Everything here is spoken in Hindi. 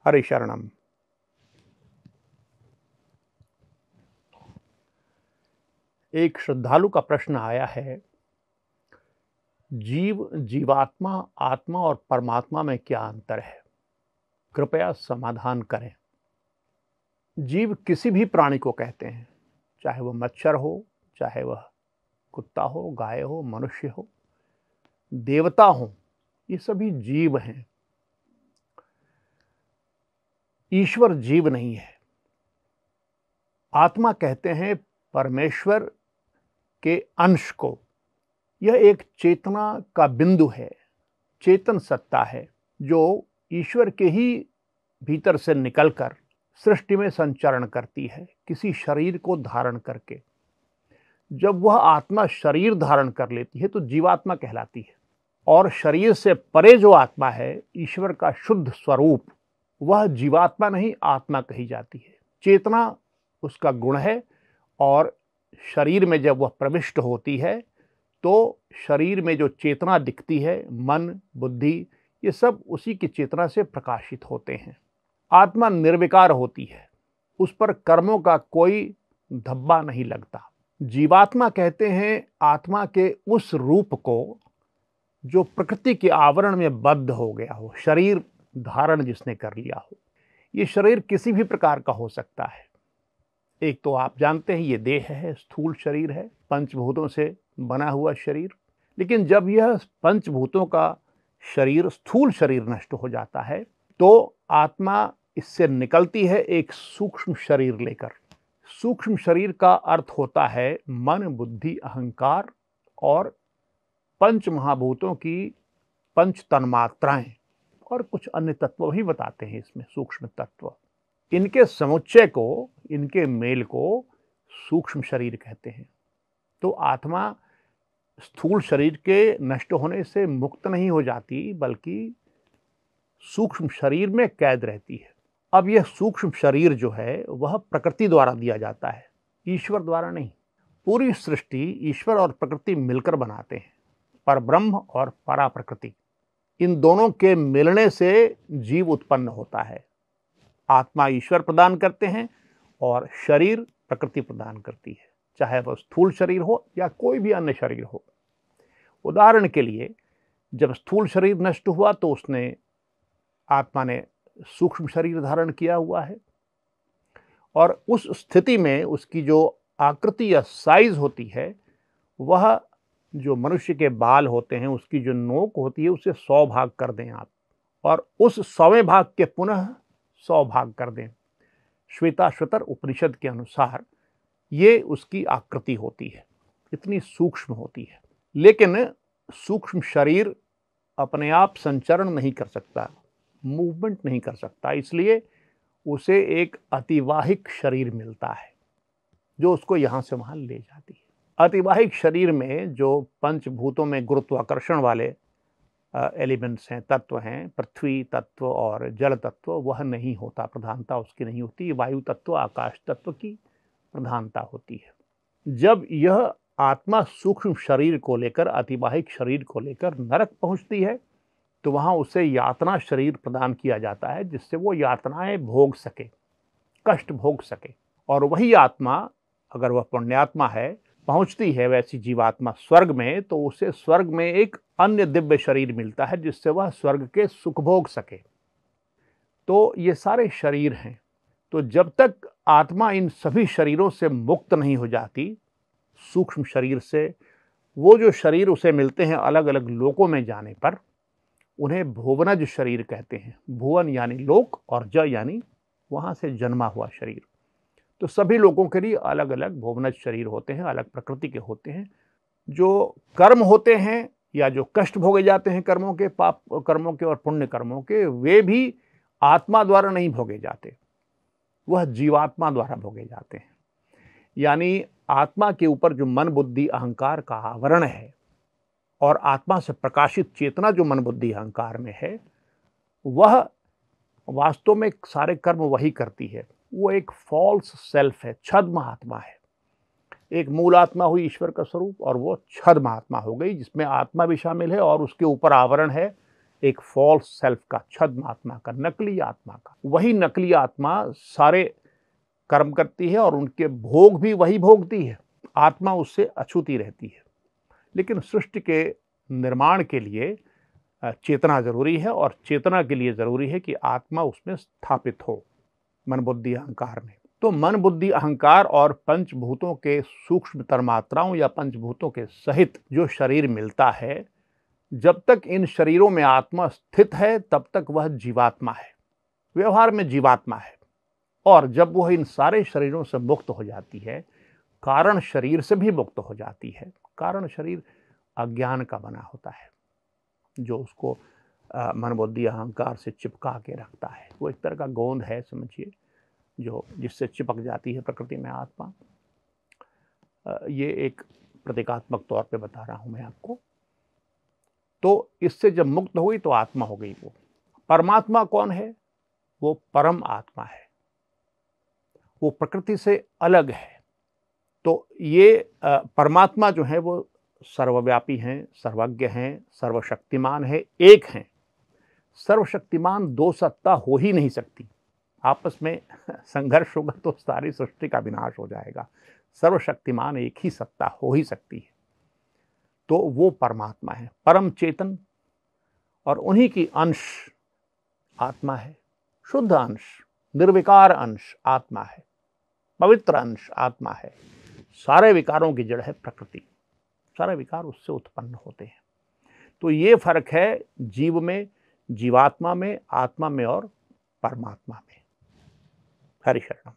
हरि शरणम। एक श्रद्धालु का प्रश्न आया है, जीवात्मा, आत्मा और परमात्मा में क्या अंतर है? कृपया समाधान करें। जीव किसी भी प्राणी को कहते हैं, चाहे वह मच्छर हो, चाहे वह कुत्ता हो, गाय हो, मनुष्य हो, देवता हो, ये सभी जीव हैं। ईश्वर जीव नहीं है। आत्मा कहते हैं परमेश्वर के अंश को। यह एक चेतना का बिंदु है, चेतन सत्ता है जो ईश्वर के ही भीतर से निकलकर सृष्टि में संचरण करती है, किसी शरीर को धारण करके। जब वह आत्मा शरीर धारण कर लेती है तो जीवात्मा कहलाती है। और शरीर से परे जो आत्मा है, ईश्वर का शुद्ध स्वरूप, वह जीवात्मा नहीं, आत्मा कही जाती है। चेतना उसका गुण है और शरीर में जब वह प्रविष्ट होती है तो शरीर में जो चेतना दिखती है, मन, बुद्धि, ये सब उसी की चेतना से प्रकाशित होते हैं। आत्मा निर्विकार होती है, उस पर कर्मों का कोई धब्बा नहीं लगता। जीवात्मा कहते हैं आत्मा के उस रूप को जो प्रकृति के आवरण में बद्ध हो गया हो, शरीर धारण जिसने कर लिया हो। ये शरीर किसी भी प्रकार का हो सकता है। एक तो आप जानते हैं ये देह है, स्थूल शरीर है, पंचभूतों से बना हुआ शरीर। लेकिन जब यह पंचभूतों का शरीर, स्थूल शरीर नष्ट हो जाता है तो आत्मा इससे निकलती है एक सूक्ष्म शरीर लेकर। सूक्ष्म शरीर का अर्थ होता है मन, बुद्धि, अहंकार और पंच महाभूतों की पंच तन्मात्राएं और कुछ अन्य तत्व भी बताते हैं इसमें, सूक्ष्म तत्व। इनके समुच्चय को, इनके मेल को सूक्ष्म शरीर कहते हैं। तो आत्मा स्थूल शरीर के नष्ट होने से मुक्त नहीं हो जाती, बल्कि सूक्ष्म शरीर में कैद रहती है। अब यह सूक्ष्म शरीर जो है वह प्रकृति द्वारा दिया जाता है, ईश्वर द्वारा नहीं। पूरी सृष्टि ईश्वर और प्रकृति मिलकर बनाते हैं, परब्रह्म और परा प्रकृति। इन दोनों के मिलने से जीव उत्पन्न होता है। आत्मा ईश्वर प्रदान करते हैं और शरीर प्रकृति प्रदान करती है, चाहे वह स्थूल शरीर हो या कोई भी अन्य शरीर हो। उदाहरण के लिए, जब स्थूल शरीर नष्ट हुआ तो उसने, आत्मा ने सूक्ष्म शरीर धारण किया हुआ है और उस स्थिति में उसकी जो आकृति या साइज होती है, वह जो मनुष्य के बाल होते हैं उसकी जो नोक होती है उसे 100 भाग कर दें आप, और उस 100वें भाग के पुनः 100 भाग कर दें। श्वेताश्वतर उपनिषद के अनुसार ये उसकी आकृति होती है, इतनी सूक्ष्म होती है। लेकिन सूक्ष्म शरीर अपने आप संचरण नहीं कर सकता, मूवमेंट नहीं कर सकता, इसलिए उसे एक अतिवाहिक शरीर मिलता है जो उसको यहाँ से वहाँ ले जाती है। अतिवाहिक शरीर में जो पंचभूतों में गुरुत्वाकर्षण वाले एलिमेंट्स हैं, तत्व हैं, पृथ्वी तत्व और जल तत्व, वह नहीं होता, प्रधानता उसकी नहीं होती। वायु तत्व, आकाश तत्व की प्रधानता होती है। जब यह आत्मा सूक्ष्म शरीर को लेकर, अतिवाहिक शरीर को लेकर नरक पहुंचती है तो वहां उसे यातना शरीर प्रदान किया जाता है, जिससे वो यातनाएं भोग सके, कष्ट भोग सके। और वही आत्मा, अगर वह पुण्यात्मा है, पहुंचती है वैसी जीवात्मा स्वर्ग में, तो उसे स्वर्ग में एक अन्य दिव्य शरीर मिलता है जिससे वह स्वर्ग के सुख भोग सके। तो ये सारे शरीर हैं। तो जब तक आत्मा इन सभी शरीरों से मुक्त नहीं हो जाती, सूक्ष्म शरीर से, वो जो शरीर उसे मिलते हैं अलग अलग लोकों में जाने पर, उन्हें भुवनज शरीर कहते हैं। भुवन यानी लोक और ज यानी वहां से जन्मा हुआ शरीर। तो सभी लोगों के लिए अलग अलग भुवनज शरीर होते हैं, अलग प्रकृति के होते हैं। जो कर्म होते हैं या जो कष्ट भोगे जाते हैं कर्मों के, पाप कर्मों के और पुण्य कर्मों के, वे भी आत्मा द्वारा नहीं भोगे जाते, वह जीवात्मा द्वारा भोगे जाते हैं। यानी आत्मा के ऊपर जो मन, बुद्धि, अहंकार का आवरण है और आत्मा से प्रकाशित चेतना जो मन, बुद्धि, अहंकार में है, वह वास्तव में सारे कर्म वही करती है। वो एक फॉल्स सेल्फ है, छद्म आत्मा है। एक मूल आत्मा हुई ईश्वर का स्वरूप और वो छद्म आत्मा हो गई, जिसमें आत्मा भी शामिल है और उसके ऊपर आवरण है एक फॉल्स सेल्फ का, छद्म आत्मा का, नकली आत्मा का। वही नकली आत्मा सारे कर्म करती है और उनके भोग भी वही भोगती है। आत्मा उससे अछूती रहती है। लेकिन सृष्टि के निर्माण के लिए चेतना जरूरी है, और चेतना के लिए जरूरी है कि आत्मा उसमें स्थापित हो, मन बुद्धि अहंकार में। तो मन बुद्धि अहंकार और पंचभूतों के सूक्ष्मतर मात्राओं या पंचभूतों के सहित जो शरीर मिलता है, जब तक इन शरीरों में आत्मा स्थित है तब तक वह जीवात्मा है, व्यवहार में जीवात्मा है। और जब वह इन सारे शरीरों से मुक्त हो जाती है, कारण शरीर से भी मुक्त हो जाती है। कारण शरीर अज्ञान का बना होता है, जो उसको मन बुद्धि अहंकार से चिपका के रखता है। वो एक तरह का गोंद है, समझिए, जो जिससे चिपक जाती है प्रकृति में आत्मा। ये एक प्रतीकात्मक तौर पे बता रहा हूं मैं आपको। तो इससे जब मुक्त हुई तो आत्मा हो गई वो। परमात्मा कौन है? वो परम आत्मा है, वो प्रकृति से अलग है। तो ये परमात्मा जो है वो सर्वव्यापी हैं, सर्वज्ञ हैं, सर्वशक्तिमान है, एक हैं। सर्वशक्तिमान दो सत्ता हो ही नहीं सकती। आपस में संघर्ष होगा तो सारी सृष्टि का विनाश हो जाएगा। सर्वशक्तिमान एक ही सत्ता हो ही सकती है। तो वो परमात्मा है, परम चेतन, और उन्हीं की अंश आत्मा है। शुद्ध अंश, निर्विकार अंश आत्मा है, पवित्र अंश आत्मा है। सारे विकारों की जड़ है प्रकृति, सारे विकार उससे उत्पन्न होते हैं। तो ये फर्क है जीव में, जीवात्मा में, आत्मा में और परमात्मा में। हरि शरणम।